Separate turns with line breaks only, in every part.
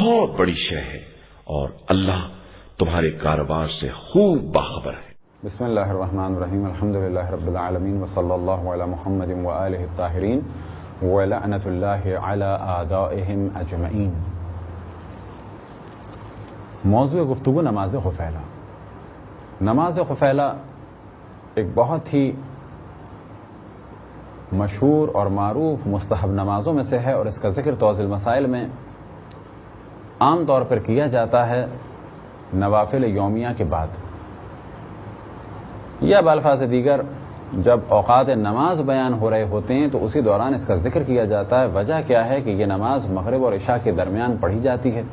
بہت بڑی شے ہے اور اللہ تمہارے کاروبار سے خوب باخبر ہے۔
بسم اللہ الرحمن الرحیم، الحمدللہ رب العالمین، وصلی اللہ علی محمد وآلہ الطاہرین ولعنۃ اللہ علی اعدائہم اجمعین۔ موضوع گفتگو نماز خفیلہ۔ نماز خفیلہ ایک بہت ہی مشہور اور معروف مستحب نمازوں میں سے ہے، اور اس کا ذکر توضیح المسائل میں عام طور پر کیا جاتا ہے نوافل یومیہ کے بعد، یا بالفاظ دیگر جب اوقات نماز بیان ہو رہے ہوتے ہیں تو اسی دوران اس کا ذکر کیا جاتا ہے۔ وجہ کیا ہے کہ یہ نماز مغرب اور عشاء کے درمیان پڑھی جاتی ہے،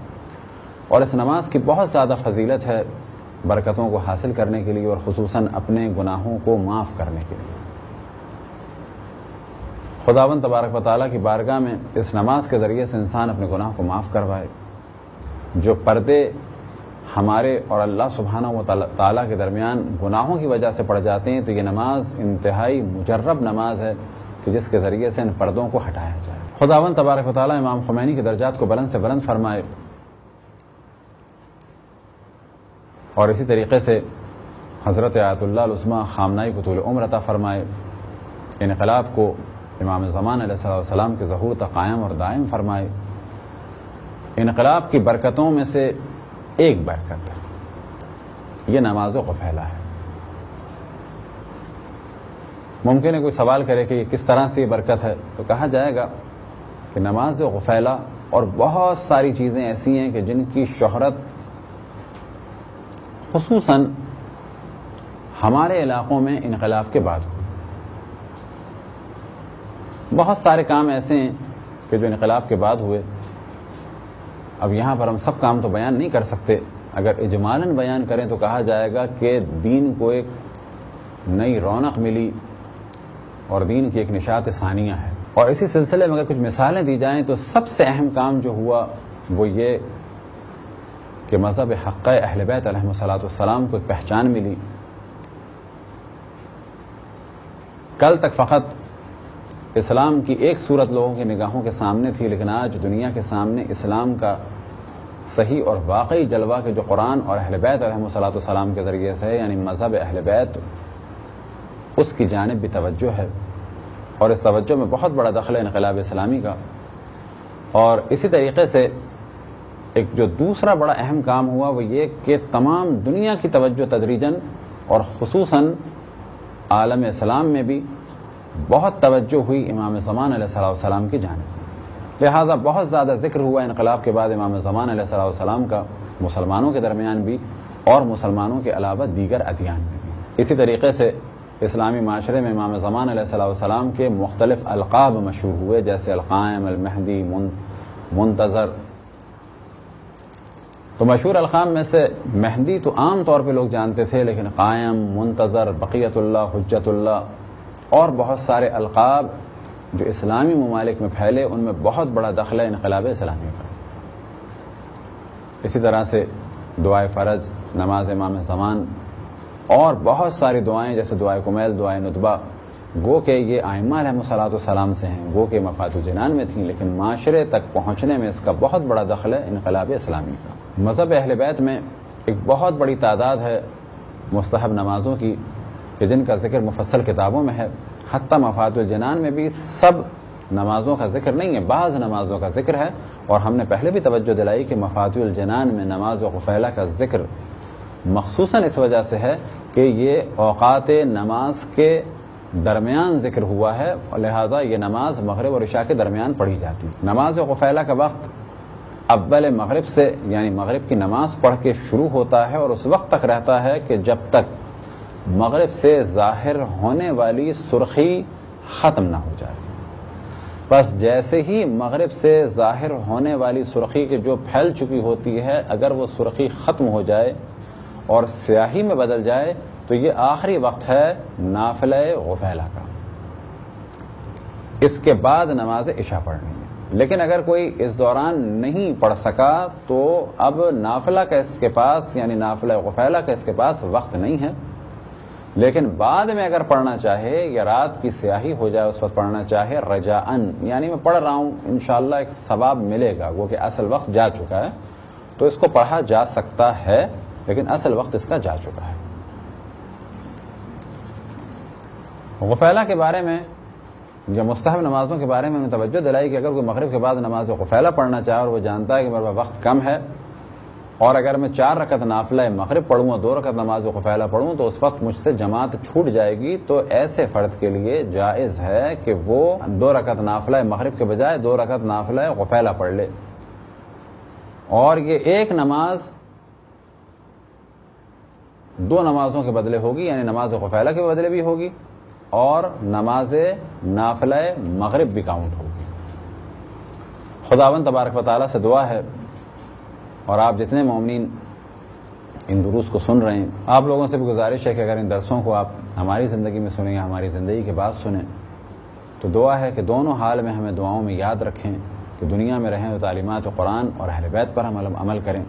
اور اس نماز کی بہت زیادہ فضیلت ہے برکتوں کو حاصل کرنے کے لیے، اور خصوصاً اپنے گناہوں کو معاف کرنے کے لیے۔ خداوند تبارک و تعالیٰ کی بارگاہ میں اس نماز کے ذریعے سے انسان اپنے گناہ کو معاف کروائے۔ جو پردے ہمارے اور اللہ سبحانہ و تعالیٰ کے درمیان گناہوں کی وجہ سے پڑ جاتے ہیں، تو یہ نماز انتہائی مجرب نماز ہے کہ جس کے ذریعے سے ان پردوں کو ہٹایا جائے۔ خداوند تبارک و تعالیٰ امام خمینی کے درجات کو بلند سے بلند فرمائے، اور اسی طریقے سے حضرت آیت اللہ العظمیٰ خامنائی کو طول عمر عطا فرمائے، انقلاب کو امام زمان علیہ السلام کے ظہور تک قائم اور دائم فرمائے۔ انقلاب کی برکتوں میں سے ایک برکت یہ نماز خفیلہ ہے۔ ممکن ہے کوئی سوال کرے کہ یہ کس طرح سے یہ برکت ہے، تو کہا جائے گا کہ نماز خفیلہ اور بہت ساری چیزیں ایسی ہیں کہ جن کی شہرت خصوصاً ہمارے علاقوں میں انقلاب کے بعد ہوئی۔ بہت سارے کام ایسے ہیں کہ جو انقلاب کے بعد ہوئے۔ اب یہاں پر ہم سب کام تو بیان نہیں کر سکتے، اگر اجمالاً بیان کریں تو کہا جائے گا کہ دین کو ایک نئی رونق ملی اور دین کی ایک نشاط ثانیہ ہے۔ اور اسی سلسلے میں اگر کچھ مثالیں دی جائیں تو سب سے اہم کام جو ہوا وہ یہ کہ مذہب حقہ اہل بیت علیہم السلام کو ایک پہچان ملی۔ کل تک فقط اسلام کی ایک صورت لوگوں کی نگاہوں کے سامنے تھی، لیکن آج دنیا کے سامنے اسلام کا صحیح اور واقعی جلوہ کہ جو قرآن اور اہل بیت علیہم السلام کے ذریعے سے ہے، یعنی مذہب اہل بیت، اس کی جانب بھی توجہ ہے، اور اس توجہ میں بہت بڑا دخل ہے انقلاب اسلامی کا۔ اور اسی طریقے سے ایک جو دوسرا بڑا اہم کام ہوا وہ یہ کہ تمام دنیا کی توجہ تدریجاً اور خصوصاً عالم اسلام میں بھی بہت توجہ ہوئی امام زمان علیہ السلام کی جانب، لہذا بہت زیادہ ذکر ہوا انقلاب کے بعد امام زمان علیہ السلام کا، مسلمانوں کے درمیان بھی اور مسلمانوں کے علاوہ دیگر ادیان میں بھی۔ اسی طریقے سے اسلامی معاشرے میں امام زمان علیہ السلام کے مختلف القاب مشہور ہوئے، جیسے القائم، المہدی، منتظر۔ تو مشہور القاب میں سے مہدی تو عام طور پہ لوگ جانتے تھے، لیکن قائم، منتظر، بقیت اللہ، حجت اللہ اور بہت سارے القاب جو اسلامی ممالک میں پھیلے، ان میں بہت بڑا دخل ہے انقلاب اسلامی کا۔ اسی طرح سے دعائے فرج، نماز امام زمان اور بہت ساری دعائیں جیسے دعائے کمیل، دعائے ندبہ، گو کہ یہ ائمہ علیہم السلام سے ہیں، گو کہ مفات الجنان میں تھیں، لیکن معاشرے تک پہنچنے میں اس کا بہت بڑا دخل ہے انقلاب اسلامی کا۔ مذہب اہل بیت میں ایک بہت بڑی تعداد ہے مستحب نمازوں کی کہ جن کا ذکر مفصل کتابوں میں ہے، حتیٰ مفات الجنان میں بھی سب نمازوں کا ذکر نہیں ہے، بعض نمازوں کا ذکر ہے، اور ہم نے پہلے بھی توجہ دلائی کہ مفات الجنان میں نماز خفیلہ کا ذکر مخصوصاً اس وجہ سے ہے کہ یہ اوقات نماز کے درمیان ذکر ہوا ہے، اور لہٰذا یہ نماز مغرب اور عشاء کے درمیان پڑھی جاتی ہے۔ نماز خفیلہ کا وقت اول مغرب سے یعنی مغرب کی نماز پڑھ کے شروع ہوتا ہے اور اس وقت تک رہتا ہے کہ جب تک مغرب سے ظاہر ہونے والی سرخی ختم نہ ہو جائے۔ بس جیسے ہی مغرب سے ظاہر ہونے والی سرخی کے جو پھیل چکی ہوتی ہے، اگر وہ سرخی ختم ہو جائے اور سیاہی میں بدل جائے تو یہ آخری وقت ہے نافلہ غفیلہ کا، اس کے بعد نماز عشاء پڑھنی ہے۔ لیکن اگر کوئی اس دوران نہیں پڑھ سکا تو اب نافلہ کا اس کے پاس یعنی نافلہ غفیلہ کا اس کے پاس وقت نہیں ہے، لیکن بعد میں اگر پڑھنا چاہے یا رات کی سیاہی ہو جائے اس وقت پڑھنا چاہے رجاءً، یعنی میں پڑھ رہا ہوں انشاءاللہ ایک ثواب ملے گا، وہ کہ اصل وقت جا چکا ہے تو اس کو پڑھا جا سکتا ہے، لیکن اصل وقت اس کا جا چکا ہے۔ غفیلہ کے بارے میں یا مستحب نمازوں کے بارے میں انہوں نے توجہ دلائی کہ اگر کوئی مغرب کے بعد نماز غفیلہ پڑھنا چاہے اور وہ جانتا ہے کہ میرے پاس وقت کم ہے اور اگر میں 4 رکعت نافلہ مغرب پڑھوں اور 2 رکعت نماز غفیلہ پڑھوں تو اس وقت مجھ سے جماعت چھوٹ جائے گی، تو ایسے فرد کے لیے جائز ہے کہ وہ 2 رکعت نافلہ مغرب کے بجائے 2 رکعت نافلہ غفیلہ پڑھ لے، اور یہ ایک نماز 2 نمازوں کے بدلے ہوگی، یعنی نماز غفیلہ کے بدلے بھی ہوگی اور نماز نافلہ مغرب بھی کاؤنٹ ہوگی۔ خداوند تبارک و تعالیٰ سے دعا ہے، اور آپ جتنے مومنین ان دروس کو سن رہے ہیں آپ لوگوں سے بھی گزارش ہے کہ اگر ان درسوں کو آپ ہماری زندگی میں سنیں یا ہماری زندگی کے بعد سنیں تو دعا ہے کہ دونوں حال میں ہمیں دعاؤں میں یاد رکھیں کہ دنیا میں رہیں تو تعلیمات قرآن اور اہل بیت پر ہم عمل کریں،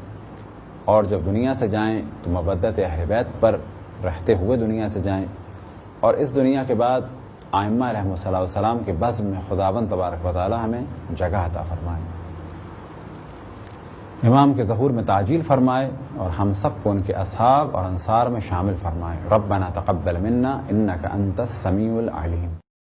اور جب دنیا سے جائیں تو مودت اہل بیت پر رہتے ہوئے دنیا سے جائیں، اور اس دنیا کے بعد ائمہ علیہم السلام کے بزم میں خداوند تبارک و تعالی ہمیں جگہ عطا فرمائے، امام کے ظہور میں تعجیل فرمائے اور ہم سب کو ان کے اصحاب اور انصار میں شامل فرمائے۔ ربنا تقبل منا انک انت السمیع العلیم۔